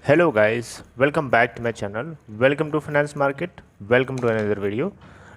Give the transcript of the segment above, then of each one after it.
Hello guys, welcome back to my channel. Welcome to Finance Market. Welcome to another video.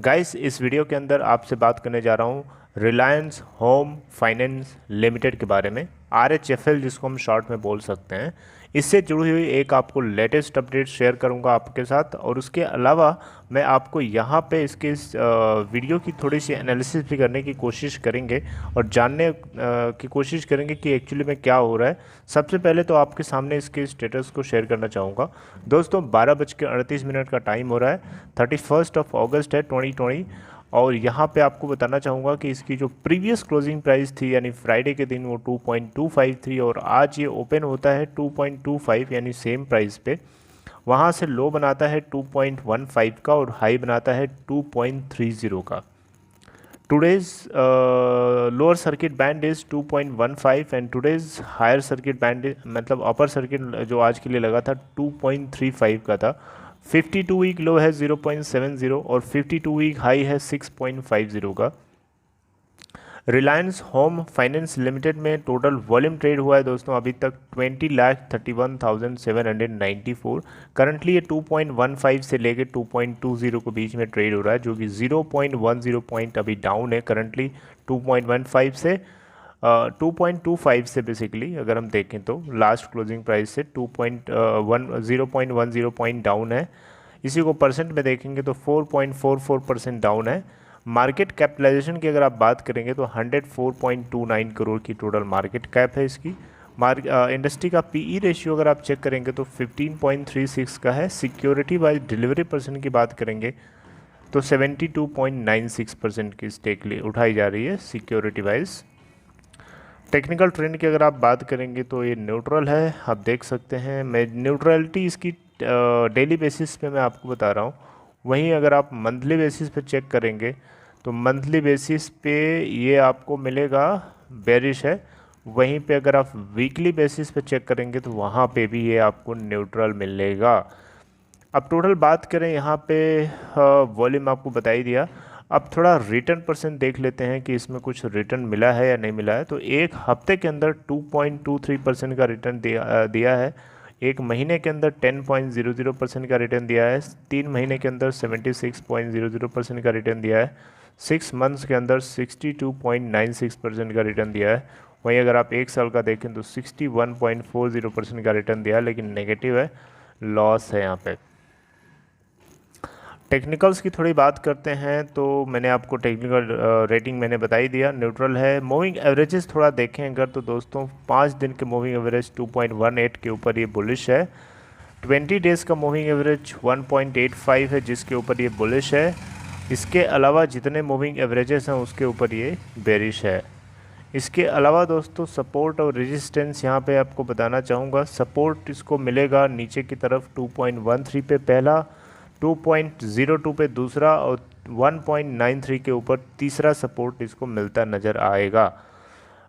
Guys, इस video के अंदर आपसे बात करने जा रहा हूँ रिलायंस होम फाइनेंस लिमिटेड के बारे में, RHFL जिसको हम शॉर्ट में बोल सकते हैं। इससे जुड़ी हुई एक आपको लेटेस्ट अपडेट शेयर करूंगा आपके साथ, और उसके अलावा मैं आपको यहाँ पे इसके इस वीडियो की थोड़ी सी एनालिसिस भी करने की कोशिश करेंगे और जानने की कोशिश करेंगे कि एक्चुअली में क्या हो रहा है। सबसे पहले तो आपके सामने इसके स्टेटस को शेयर करना चाहूँगा। दोस्तों 12:38 का टाइम हो रहा है, 31 अगस्त है 2020, और यहाँ पे आपको बताना चाहूँगा कि इसकी जो प्रीवियस क्लोजिंग प्राइस थी यानी फ्राइडे के दिन वो 2.25 थी, और आज ये ओपन होता है 2.25 यानी सेम प्राइस पे। वहाँ से लो बनाता है 2.15 का और हाई बनाता है 2.30 का। Today's lower circuit band is 2.15 and today's higher circuit band मतलब अपर सर्किट जो आज के लिए लगा था 2.35 का था। 52 वीक लो है 0.70 और 52 वीक हाई है 6.50 का। रिलायंस होम फाइनेंस लिमिटेड में टोटल वॉल्यूम ट्रेड हुआ है दोस्तों अभी तक 20,31,794। करंटली ये 2.15 से लेके 2.20 के बीच में ट्रेड हो रहा है, जो कि 0.10 पॉइंट अभी डाउन है करंटली 2.15 से 2.25 से। बेसिकली अगर हम देखें तो लास्ट क्लोजिंग प्राइस से 0.10 पॉइंट डाउन है। इसी को परसेंट में देखेंगे तो 4.44% डाउन है। मार्केट कैपिटलाइजेशन की अगर आप बात करेंगे तो 104.29 करोड़ की टोटल मार्केट कैप है इसकी। इंडस्ट्री का पीई रेशियो अगर आप चेक करेंगे तो 15.36 का है। सिक्योरिटी वाइज डिलीवरी परसेंट की बात करेंगे तो 72.96% की स्टेक उठाई जा रही है सिक्योरिटी वाइज। टेक्निकल ट्रेंड की अगर आप बात करेंगे तो ये न्यूट्रल है, आप देख सकते हैं। मैं न्यूट्रलिटी इसकी डेली बेसिस पे मैं आपको बता रहा हूँ। वहीं अगर आप मंथली बेसिस पे चेक करेंगे तो मंथली बेसिस पे ये आपको मिलेगा बेरिश है। वहीं पे अगर आप वीकली बेसिस पे चेक करेंगे तो वहाँ पे भी ये आपको न्यूट्रल मिलेगा। अब टोटल बात करें यहाँ पे वॉल्यूम आपको बता ही दिया। अब थोड़ा रिटर्न परसेंट देख लेते हैं कि इसमें कुछ रिटर्न मिला है या नहीं मिला है। तो एक हफ्ते के अंदर 2.23% का रिटर्न दिया है। एक महीने के अंदर 10.00% का रिटर्न दिया है। 3 महीने के अंदर 76.00% का रिटर्न दिया है। 6 मंथ्स के अंदर 62.96% का रिटर्न दिया है। वहीं अगर आप एक साल का देखें तो 61.40% का रिटर्न दिया है, लेकिन नेगेटिव है, लॉस है यहाँ पे। टेक्निकल्स की थोड़ी बात करते हैं तो मैंने आपको टेक्निकल रेटिंग मैंने बता ही दिया, न्यूट्रल है। मूविंग एवरेजेस थोड़ा देखें अगर तो दोस्तों 5 दिन के मूविंग एवरेज 2.18 के ऊपर ये बुलिश है। 20 डेज़ का मूविंग एवरेज 1.85 है जिसके ऊपर ये बुलिश है। इसके अलावा जितने मूविंग एवरेजेस हैं उसके ऊपर ये बेरिश है। इसके अलावा दोस्तों सपोर्ट और रेजिस्टेंस यहाँ पे आपको बताना चाहूँगा। सपोर्ट इसको मिलेगा नीचे की तरफ 2.13 पे पहला, 2.02 पे दूसरा और 1.93 के ऊपर तीसरा सपोर्ट इसको मिलता नज़र आएगा।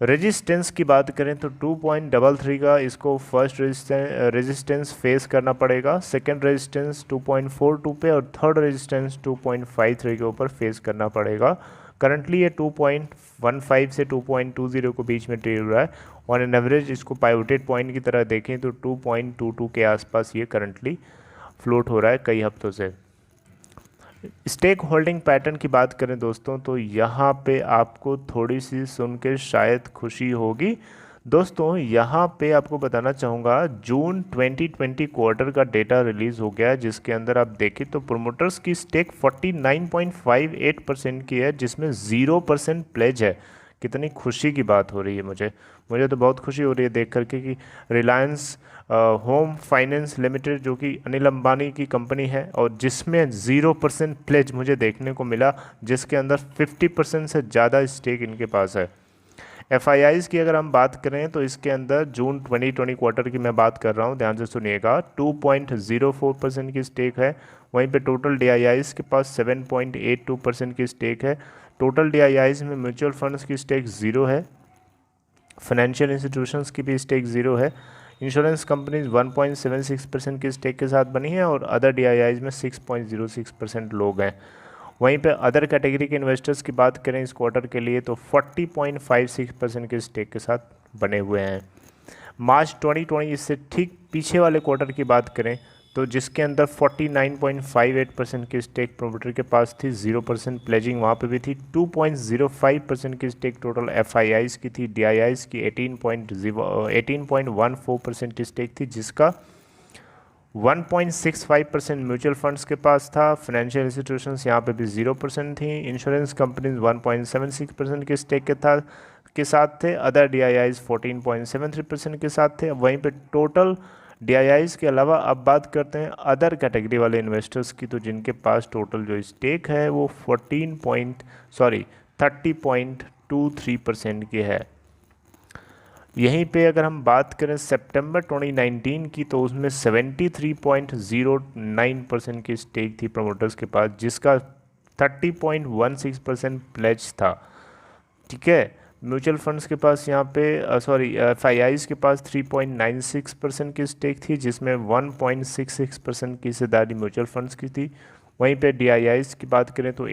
रेजिस्टेंस की बात करें तो 2.33 का इसको फर्स्ट रेजिस्टेंस फेस करना पड़ेगा। सेकंड रेजिस्टेंस 2.42 पे और थर्ड रेजिस्टेंस 2.53 के ऊपर फेस करना पड़ेगा। करंटली ये 2.15 से 2.20 के बीच में ट्रेड हो रहा है। ऑन एन एवरेज इसको पाइवोटेड पॉइंट की तरह देखें तो 2.22 के आसपास ये करंटली फ्लोट हो रहा है कई हफ्तों से। स्टेक होल्डिंग पैटर्न की बात करें दोस्तों तो यहाँ पे आपको थोड़ी सी सुन के शायद खुशी होगी। दोस्तों यहाँ पे आपको बताना चाहूँगा जून 2020 क्वार्टर का डेटा रिलीज़ हो गया है, जिसके अंदर आप देखें तो प्रोमोटर्स की स्टेक 49.58% की है, जिसमें 0% प्लेज है। कितनी खुशी की बात हो रही है मुझे तो बहुत खुशी हो रही है देख करके कि रिलायंस होम फाइनेंस लिमिटेड जो कि अनिल अंबानी की कंपनी है और जिसमें 0% प्लेज मुझे देखने को मिला, जिसके अंदर 50% से ज़्यादा स्टेक इनके पास है। FIIs की अगर हम बात करें तो इसके अंदर जून 2020 क्वार्टर की मैं बात कर रहा हूँ, ध्यान से सुनिएगा, 2.04% की स्टेक है। वहीं पे टोटल DIIs के पास 7.82% की स्टेक है। टोटल DIIs में म्यूचुअल फंड्स की स्टेक 0 है, फाइनेंशियल इंस्टीट्यूशंस की भी स्टेक 0 है। इंश्योरेंस कंपनीज 1.76% की स्टेक के साथ बनी है और अदर DIIs में 6.06% लोग हैं। वहीं पे अदर कैटेगरी के इन्वेस्टर्स की बात करें इस क्वार्टर के लिए तो 40.56% के स्टेक के साथ बने हुए हैं। मार्च 2020 इससे ठीक पीछे वाले क्वार्टर की बात करें तो जिसके अंदर 49.58% की स्टेक प्रोमोटर के पास थी, 0% प्लेजिंग वहाँ पे भी थी, 2.05% की स्टेक टोटल एफआईआईज की थी, डीआईआईज की 18.14% की स्टेक थी, जिसका 1.65% म्यूचुअल फंड्स के पास था। फाइनेंशियल इंस्टीट्यूशंस यहाँ पे भी 0% थी। इंश्योरेंस कंपनीज 1.76% के स्टेक के साथ थे। अदर डीआईआईज 14.73% के साथ थे। वहीं पे टोटल डीआईआईज के अलावा अब बात करते हैं अदर कैटेगरी वाले इन्वेस्टर्स की, तो जिनके पास टोटल जो स्टेक है वो 30.23% की है। यहीं पे अगर हम बात करें सितंबर 2019 की तो उसमें 73.09% की स्टेक थी प्रमोटर्स के पास, जिसका 30.16% प्लेज था। ठीक है, म्यूचुअल फंड्स के पास यहाँ पे एफआईआईज के पास 3.96% की स्टेक थी, जिसमें 1.66% की हिस्सेदारी म्यूचुअल फंड्स की थी। वहीं पे डीआईआईज की बात करें तो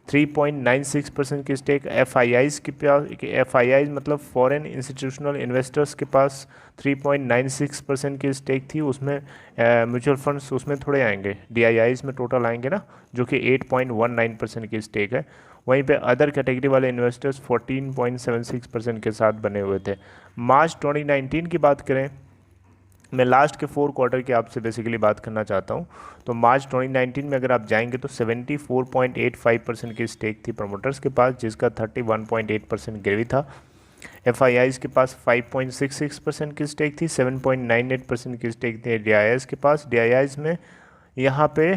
3.96% की स्टेक एफआईआईज के पास, एफआईआईज मतलब फॉरेन इंस्टीट्यूशनल इन्वेस्टर्स के पास 3.96% की स्टेक थी। उसमें म्यूचुअल फंड्स उसमें थोड़े आएंगे, डीआईआईज में टोटल आएंगे ना, जो कि 8.19% की स्टेक है। वहीं पे अदर कैटेगरी वाले इन्वेस्टर्स 14.76% के साथ बने हुए थे। मार्च 2019 की बात करें, मैं लास्ट के 4 क्वार्टर की आपसे बेसिकली बात करना चाहता हूं। तो मार्च 2019 में अगर आप जाएंगे तो 74.85% की स्टेक थी प्रमोटर्स के पास, जिसका 31.8% गिरवी था। एफआईआईज के पास 5.66% की स्टेक थी, 7.98% की स्टेक थी डीआईआईज के पास। डीआईआईज में यहाँ पे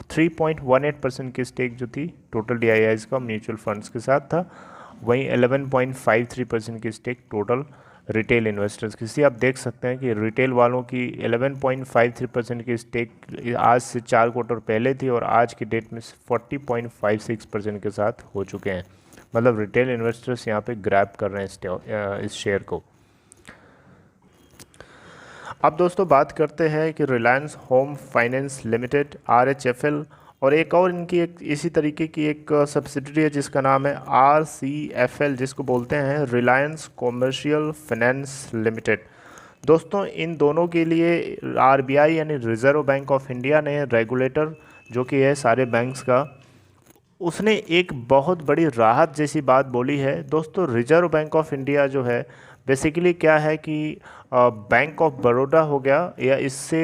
3.18% की स्टेक जो थी टोटल डीआईआईज का म्यूचुअल फंड्स के साथ था। वहीं 11.53% की स्टेक टोटल रिटेल इन्वेस्टर्स की थी। आप देख सकते हैं कि रिटेल वालों की 11.53% की स्टेक आज से 4 क्वार्टर पहले थी और आज की डेट में 40.56% के साथ हो चुके हैं। मतलब रिटेल इन्वेस्टर्स यहाँ पे ग्रैब कर रहे हैं इस शेयर को। अब दोस्तों बात करते हैं कि Reliance home finance limited RHFL और एक और इनकी एक इसी तरीके की एक सब्सिडियरी है जिसका नाम है RCFL, जिसको बोलते हैं रिलायंस कॉमर्शियल फाइनेंस लिमिटेड। दोस्तों इन दोनों के लिए RBI यानी रिजर्व बैंक ऑफ इंडिया ने, रेगुलेटर जो कि है सारे बैंक्स का, उसने एक बहुत बड़ी राहत जैसी बात बोली है। दोस्तों रिजर्व बैंक ऑफ इंडिया जो है बेसिकली क्या है कि बैंक ऑफ बड़ौदा हो गया, या इससे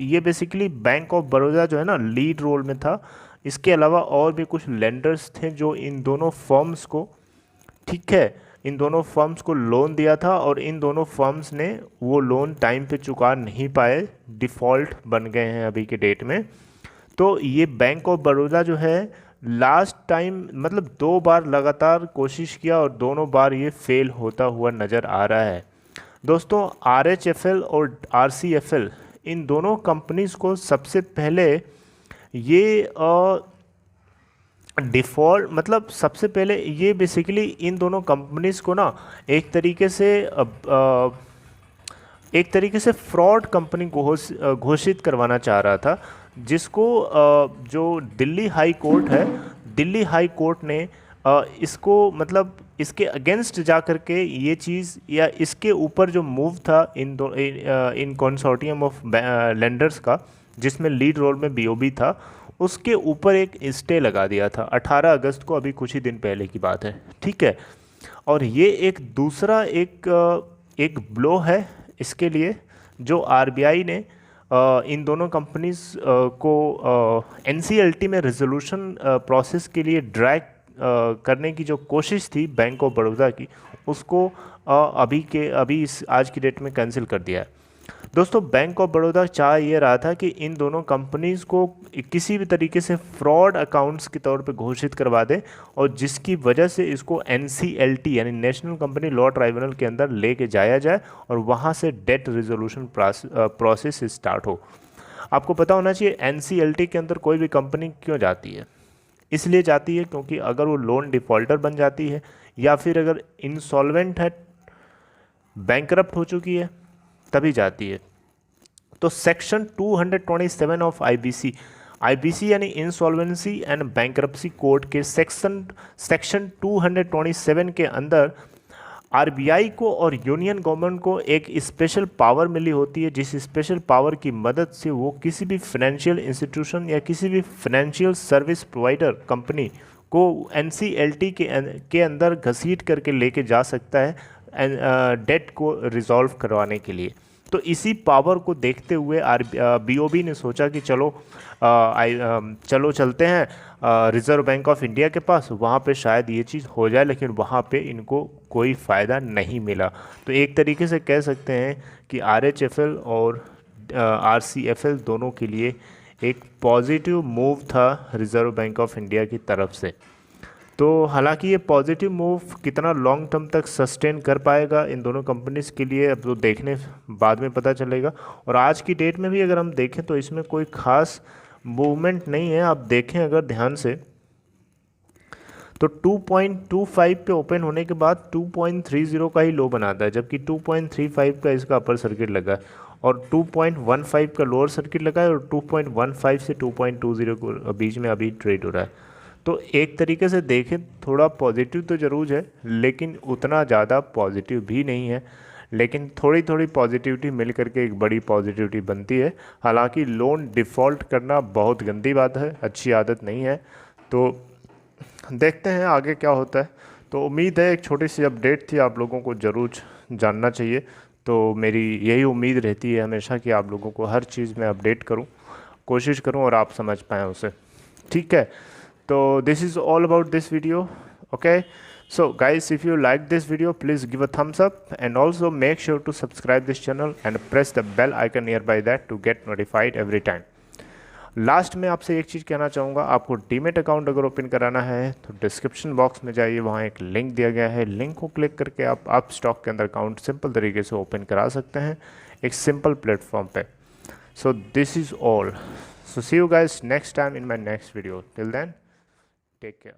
ये बेसिकली बैंक ऑफ बड़ौदा जो है ना लीड रोल में था। इसके अलावा और भी कुछ लेंडर्स थे जो इन दोनों फर्म्स को, ठीक है, इन दोनों फर्म्स को लोन दिया था और इन दोनों फर्म्स ने वो लोन टाइम पे चुका नहीं पाए, डिफ़ॉल्ट बन गए हैं अभी के डेट में। तो ये बैंक ऑफ बड़ौदा जो है लास्ट टाइम मतलब 2 बार लगातार कोशिश किया और दोनों बार ये फेल होता हुआ नज़र आ रहा है। दोस्तों RHFL और RCFL इन दोनों कंपनीज़ को सबसे पहले ये डिफ़ॉल्ट मतलब सबसे पहले ये बेसिकली इन दोनों कंपनीज़ को ना एक तरीके से फ्रॉड कंपनी घोषित करवाना चाह रहा था, जिसको जो दिल्ली हाई कोर्ट है, दिल्ली हाई कोर्ट ने इसको मतलब इसके अगेंस्ट जा कर के ये चीज़ या इसके ऊपर जो मूव था इन कंसोर्टियम ऑफ लेंडर्स का, जिसमें लीड रोल में BOB था, उसके ऊपर एक स्टे लगा दिया था 18 अगस्त को, अभी कुछ ही दिन पहले की बात है। ठीक है, और ये एक दूसरा एक ब्लो है इसके लिए जो RBI ने इन दोनों कंपनीज को NCLT में रेजोल्यूशन प्रोसेस के लिए ड्रैग करने की जो कोशिश थी बैंक ऑफ बड़ौदा की, उसको अभी इस आज की डेट में कैंसिल कर दिया है। दोस्तों बैंक ऑफ बड़ौदा चाह ये रहा था कि इन दोनों कंपनीज़ को किसी भी तरीके से फ्रॉड अकाउंट्स के तौर पे घोषित करवा दे और जिसकी वजह से इसको NCLT यानी नेशनल कंपनी लॉ ट्राइब्यूनल के अंदर लेके जाया जाए और वहाँ से डेट रिजोल्यूशन प्रोसेस स्टार्ट हो। आपको पता होना चाहिए NCLT के अंदर कोई भी कंपनी क्यों जाती है, इसलिए जाती है क्योंकि अगर वो लोन डिफ़ॉल्टर बन जाती है या फिर अगर इंसॉल्वेंट है, बैंकरप्ट हो चुकी है, तभी जाती है। तो सेक्शन 227 ऑफ IBC यानी इंसॉल्वेंसी एंड बैंकरप्सी कोड के सेक्शन 227 के अंदर आरबीआई को और यूनियन गवर्नमेंट को एक स्पेशल पावर मिली होती है, जिस स्पेशल पावर की मदद से वो किसी भी फाइनेंशियल इंस्टीट्यूशन या किसी भी फाइनेंशियल सर्विस प्रोवाइडर कंपनी को एनसीएलटी के अंदर घसीट करके लेके जा सकता है डेट को रिजॉल्व करवाने के लिए। तो इसी पावर को देखते हुए बीओबी ने सोचा कि चलो चलते हैं रिज़र्व बैंक ऑफ इंडिया के पास, वहाँ पे शायद ये चीज़ हो जाए, लेकिन वहाँ पे इनको कोई फ़ायदा नहीं मिला। तो एक तरीके से कह सकते हैं कि आरएचएफएल और आरसीएफएल दोनों के लिए एक पॉजिटिव मूव था रिज़र्व बैंक ऑफ इंडिया की तरफ से। तो हालांकि ये पॉजिटिव मूव कितना लॉन्ग टर्म तक सस्टेन कर पाएगा इन दोनों कंपनीज़ के लिए, अब तो देखने बाद में पता चलेगा। और आज की डेट में भी अगर हम देखें तो इसमें कोई ख़ास मूवमेंट नहीं है। आप देखें अगर ध्यान से तो 2.25 पे ओपन होने के बाद 2.30 का ही लो बनाता है, जबकि 2.35 का इसका अपर सर्किट लगा है और 2.15 का लोअर सर्किट लगा है और 2.15 से 2.20 को बीच में अभी ट्रेड हो रहा है। तो एक तरीके से देखें थोड़ा पॉजिटिव तो ज़रूर है, लेकिन उतना ज़्यादा पॉजिटिव भी नहीं है। लेकिन थोड़ी थोड़ी पॉजिटिविटी मिल करके एक बड़ी पॉजिटिविटी बनती है। हालांकि लोन डिफ़ॉल्ट करना बहुत गंदी बात है, अच्छी आदत नहीं है। तो देखते हैं आगे क्या होता है। तो उम्मीद है, एक छोटी सी अपडेट थी, आप लोगों को ज़रूर जानना चाहिए। तो मेरी यही उम्मीद रहती है हमेशा कि आप लोगों को हर चीज़ में अपडेट करूं, कोशिश करूं और आप समझ पाएँ उसे। ठीक है, तो this is all about this video. Okay, so guys, if you like this video, please give a thumbs up and also make sure to subscribe this channel and press the bell icon nearby that to get notified every time. Last में आपसे एक चीज़ कहना चाहूँगा, आपको demat account अगर open कराना है तो डिस्क्रिप्शन बॉक्स में जाइए, वहाँ एक लिंक दिया गया है, लिंक को क्लिक करके आप स्टॉक के अंदर अकाउंट सिंपल तरीके से ओपन करा सकते हैं एक सिंपल प्लेटफॉर्म पे। So this is all, so see you guys next time in my next video. Till then, take care.